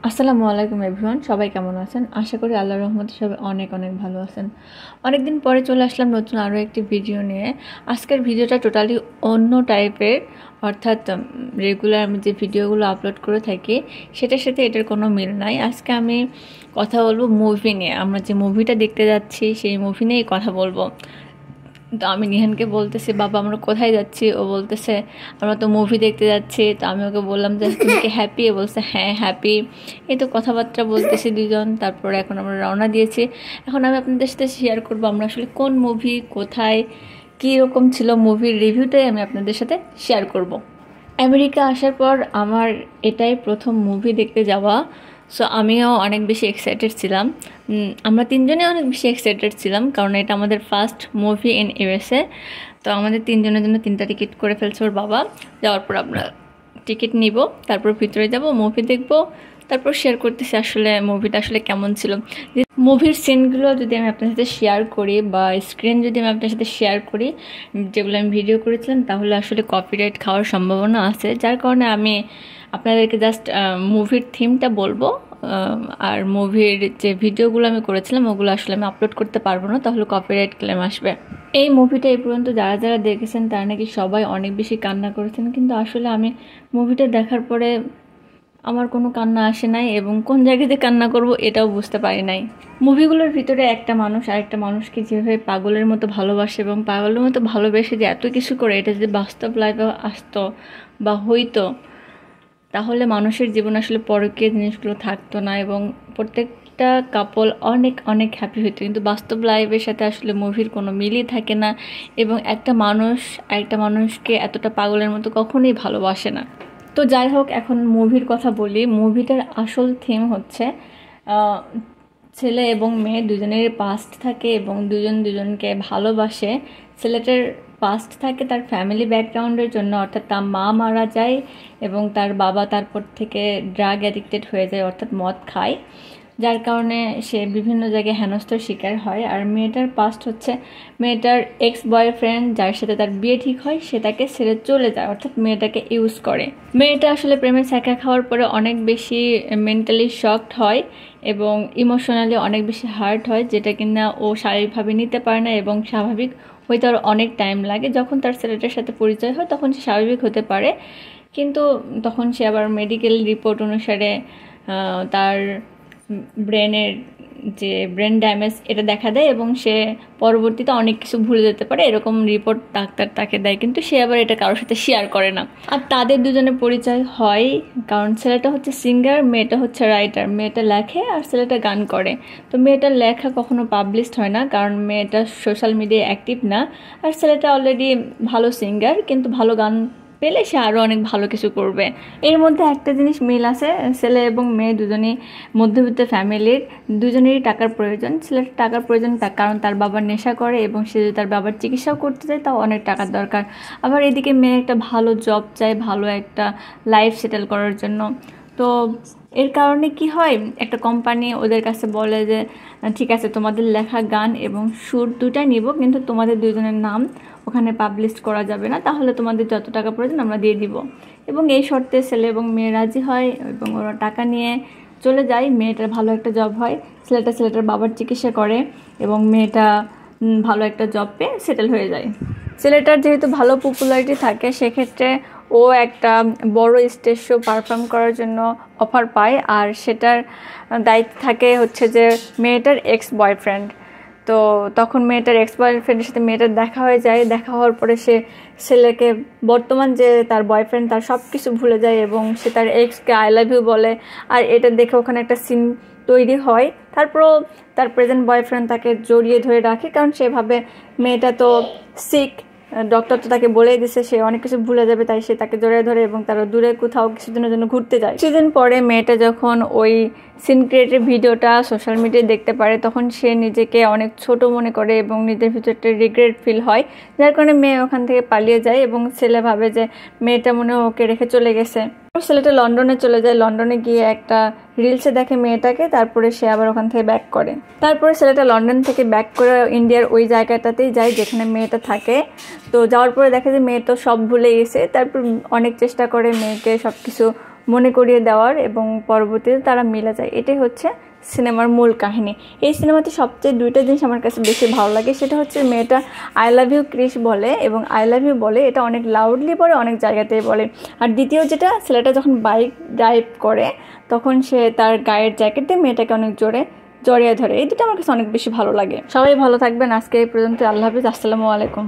আসসালামু আলাইকুম এভরিওয়ান, সবাই কেমন আছেন? আশা করি আল্লাহর রহমতে সবাই অনেক অনেক ভালো আছেন। অনেক দিন পরে চলে আসলাম নতুন আরও একটি ভিডিও নিয়ে। আজকের ভিডিওটা টোটালি অন্য টাইপের, অর্থাৎ রেগুলার আমি যে ভিডিওগুলো আপলোড করে থাকি সেটার সাথে এটার কোনো মিল নাই। আজকে আমি কথা বলবো মুভি নিয়ে। আমরা যে মুভিটা দেখতে যাচ্ছি সেই মুভি নিয়েই কথা বলবো। তো আমি নিহানকে বলতেছি, বাবা আমরা কোথায় যাচ্ছি? ও বলতেছে আমরা তো মুভি দেখতে যাচ্ছি। তো আমি ওকে বললাম যে তুমি কি হ্যাপি? ও বলছে হ্যাঁ হ্যাপি। এই তো কথাবার্তা বলতেছি দুজন। তারপরে এখন আমরা রওনা দিয়েছি। এখন আমি আপনাদের সাথে শেয়ার করবো আমরা আসলে কোন মুভি, কোথায়, কী রকম ছিল মুভির রিভিউটাই আমি আপনাদের সাথে শেয়ার করব। আমেরিকা আসার পর আমার এটাই প্রথম মুভি দেখতে যাওয়া। সো আমিও অনেক বেশি এক্সাইটেড ছিলাম। আমরা তিনজনে অনেক বেশি এক্সাইটেড ছিলাম, কারণ এটা আমাদের ফার্স্ট মুভি ইন ইউএসএ। তো আমাদের তিনজনের জন্য 3টা টিকিট করে ফেলছে ওর বাবা। যাওয়ার পর আমরা টিকিট নিব, তারপর ভিতরে যাব, মুভি দেখব, তারপর শেয়ার করতেছি আসলে মুভিটা আসলে কেমন ছিল। মুভির সিনগুলো যদি আমি আপনার সাথে শেয়ার করি বা স্ক্রিন যদি আমি আপনার সাথে শেয়ার করি, যেগুলো আমি ভিডিও করেছিলাম, তাহলে আসলে কপিরাইট খাওয়ার সম্ভাবনা আছে। যার কারণে আমি আপনাদেরকে জাস্ট মুভির থিমটা বলবো। আর মুভির যে ভিডিওগুলো আমি করেছিলাম ওগুলো আসলে আমি আপলোড করতে পারবো না, তাহলে কপিরাইট ক্লেম আসবে। এই মুভিটা এই পর্যন্ত যারা যারা দেখেছেন তারা নাকি সবাই অনেক বেশি কান্না করেছেন, কিন্তু আসলে আমি মুভিটা দেখার পরে আমার কোনো কান্না আসে নাই, এবং কোন জায়গাতে কান্না করব এটাও বুঝতে পারি নাই। মুভিগুলোর ভিতরে একটা মানুষ আরেকটা মানুষকে যেভাবে পাগলের মতো ভালোবাসে এবং পাগলের মতো ভালোবেসে যে এত কিছু করে, এটা যদি বাস্তব লাইফে আসতো বা হইতো, তাহলে মানুষের জীবন আসলে পরকীয় জিনিসগুলো থাকতো না এবং প্রত্যেকটা কাপল অনেক অনেক হ্যাপি হতো। কিন্তু বাস্তব লাইফের সাথে আসলে মুভির কোনো মিলই থাকে না, এবং একটা মানুষ আরেকটা মানুষকে এতটা পাগলের মতো কখনোই ভালোবাসে না। তো যাই হোক, এখন মুভির কথা বলি। মুভিটার আসল থিম হচ্ছে ছেলে এবং মেয়ে দুজনের পাস্ট থাকে এবং দুজন দুজনকে ভালোবাসে। ছেলেটার পাস্ট থাকে তার ফ্যামিলি ব্যাকগ্রাউন্ডের জন্য, অর্থাৎ তার মা মারা যায় এবং তার বাবা তারপর থেকে ড্রাগ অ্যাডিক্টেড হয়ে যায়, অর্থাৎ মদ খায়, যার কারণে সে বিভিন্ন জায়গায় হেনস্থার শিকার হয়। আর মেয়েটার পাস্ট হচ্ছে মেয়েটার এক্স বয়ফ্রেন্ড যার সাথে তার বিয়ে ঠিক হয়, সে তাকে ছেড়ে চলে যায়, অর্থাৎ মেয়েটাকে ইউজ করে। মেয়েটা আসলে প্রেমের ছ্যাঁকা খাওয়ার পরে অনেক বেশি মেন্টালি শকড হয় এবং ইমোশনালি অনেক বেশি হার্ট হয়, যেটা কিনা ও শারীরিকভাবে নিতে পারে না এবং স্বাভাবিক হইতে আরও অনেক টাইম লাগে। যখন তার ছেলেটার সাথে পরিচয় হয় তখন সে স্বাভাবিক হতে পারে, কিন্তু তখন সে আবার মেডিকেল রিপোর্ট অনুসারে তার ব্রেনের যে ব্রেন ড্যামেজ এটা দেখা দেয় এবং সে পরবর্তীতে অনেক কিছু ভুলে যেতে পারে, এরকম রিপোর্ট ডাক্তার তাকে দেয়। কিন্তু সে আবার এটা কারোর সাথে শেয়ার করে না। আর তাদের দুজনের পরিচয় হয় কারণ ছেলেটা হচ্ছে সিঙ্গার, মেয়েটা হচ্ছে রাইটার। মেয়েটা লেখে আর ছেলেটা গান করে। তো মেয়েটার লেখা কখনো পাবলিশড হয় না কারণ মেয়েটা সোশ্যাল মিডিয়ায় অ্যাক্টিভ না, আর ছেলেটা অলরেডি ভালো সিঙ্গার, কিন্তু ভালো গান পেলে সে আরও অনেক ভালো কিছু করবে। এর মধ্যে একটা জিনিস মিল আছে, ছেলে এবং মেয়ে দুজনেই মধ্যবিত্ত ফ্যামিলির, দুজনেরই টাকার প্রয়োজন। ছেলের টাকার প্রয়োজন কারণ তার বাবার নেশা করে এবং সে যদি তার বাবার চিকিৎসাও করতে চায় তাও অনেক টাকার দরকার। আবার এদিকে মেয়ে একটা ভালো জব চায়, ভালো একটা লাইফ সেটেল করার জন্য। তো এর কারণে কি হয়, একটা কোম্পানি ওদের কাছে বলে যে ঠিক আছে তোমাদের লেখা গান এবং সুর দুটাই নিব, কিন্তু তোমাদের দুজনের নাম ওখানে পাবলিশ করা যাবে না, তাহলে তোমাদের যত টাকা প্রয়োজন আমরা দিয়ে দিব। এবং এই শর্তে ছেলে এবং মেয়ে রাজি হয় এবং ওরা টাকা নিয়ে চলে যায়। মেয়েটার ভালো একটা জব হয়, ছেলেটার বাবার চিকিৎসা করে এবং মেয়েটা ভালো একটা জব পেয়ে সেটেল হয়ে যায়। ছেলেটার যেহেতু ভালো পপুলারিটি থাকে, সেক্ষেত্রে ও একটা বড় স্টেজ শো পারফর্ম করার জন্য অফার পায়, আর সেটার দায়িত্ব থাকে হচ্ছে যে মেয়েটার এক্স বয়ফ্রেন্ড। তো তখন মেয়েটার এক্স বয়ফ্রেন্ডের সাথে মেয়েটার দেখা হয়ে যায়। দেখা হওয়ার পরে সে ছেলেকে বর্তমান যে তার বয়ফ্রেন্ড তার সব কিছু ভুলে যায় এবং সে তার এক্সকে আই লাভ ইউ বলে। আর এটা দেখে ওখানে একটা সিন তৈরি হয়। তারপরও তার প্রেজেন্ট বয়ফ্রেন্ড তাকে জড়িয়ে ধরে রাখে, কারণ সে ভাবে মেয়েটা তো সিক, ডক্টর তো তাকে বলেই দিছে সে অনেক কিছু ভুলে যাবে, তাই সে তাকে জড়িয়ে ধরে এবং তারা দূরে কোথাও কিছুদিনের জন্য ঘুরতে যায়। কিছুদিন পরে মেয়েটা যখন ওই সিন ক্রিয়েটের ভিডিওটা সোশ্যাল মিডিয়ায় দেখতে পারে, তখন সে নিজেকে অনেক ছোট মনে করে এবং নিজের ভিতরে একটা রিগ্রেট ফিল হয়, যার কারণে মেয়ে ওখান থেকে পালিয়ে যায় এবং ছেলে ভাবে যে মেয়েটা মনে হয় ওকে রেখে চলে গেছে। ছেলেটা লন্ডনে চলে যায়। লন্ডনে গিয়ে একটা রিলসে দেখে মেয়েটাকে, তারপরে সে আবার ওখান থেকে ব্যাক করে। তারপরে ছেলেটা লন্ডন থেকে ব্যাক করে ইন্ডিয়ার ওই জায়গাটাতেই যায় যেখানে মেয়েটা থাকে। তো যাওয়ার পরে দেখে যে মেয়ে তো সব ভুলে গেছে। তারপর অনেক চেষ্টা করে মেয়েকে সব কিছু মনে করিয়ে দেওয়ার এবং পরবর্তীতে তারা মিলে যায়। এটাই হচ্ছে সিনেমার মূল কাহিনী। এই সিনেমাতে সবচেয়ে দুইটা জিনিস আমার কাছে বেশি ভালো লাগে, সেটা হচ্ছে মেয়েটা আই লাভ ইউ ক্রিস বলে এবং আই লাভ ইউ বলে, এটা অনেক লাউডলি বলে, অনেক জায়গাতেই বলে। আর দ্বিতীয় যেটা, ছেলেটা যখন বাইক ড্রাইভ করে তখন সে তার গায়ের জ্যাকেট দিয়ে মেয়েটাকে অনেক জোরে জড়িয়ে ধরে। এই দুটো আমার কাছে অনেক বেশি ভালো লাগে। সবাই ভালো থাকবেন। আজকে এই পর্যন্ত। আল্লাহ হাফিজ। আসসালামু আলাইকুম।